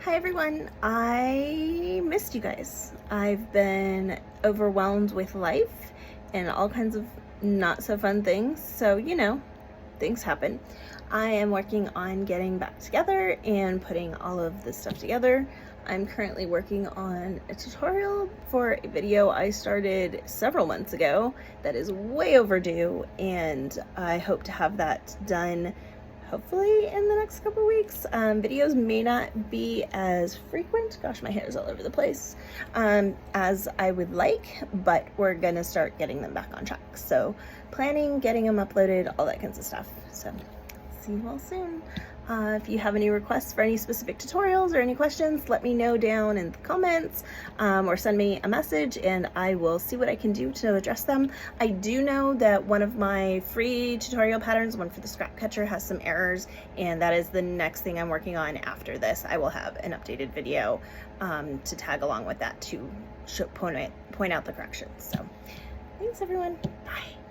Hi everyone, I missed you guys. I've been overwhelmed with life and all kinds of not so fun things, so things happen. I am working on getting back together and putting all of this stuff together. I'm currently working on a tutorial for a video I started several months ago that is way overdue, and I hope to have that done hopefully in the next couple weeks. Videos may not be as frequent, gosh, my hair is all over the place, as I would like, but we're gonna start getting them back on track. So planning, getting them uploaded, all that kinds of stuff. So see you all soon. If you have any requests for any specific tutorials or any questions, let me know down in the comments, or send me a message and I will see what I can do to address them. I do know that one of my free tutorial patterns, one for the scrap catcher, has some errors, and that is the next thing I'm working on after this. I will have an updated video to tag along with that to point out the corrections. So thanks everyone, bye.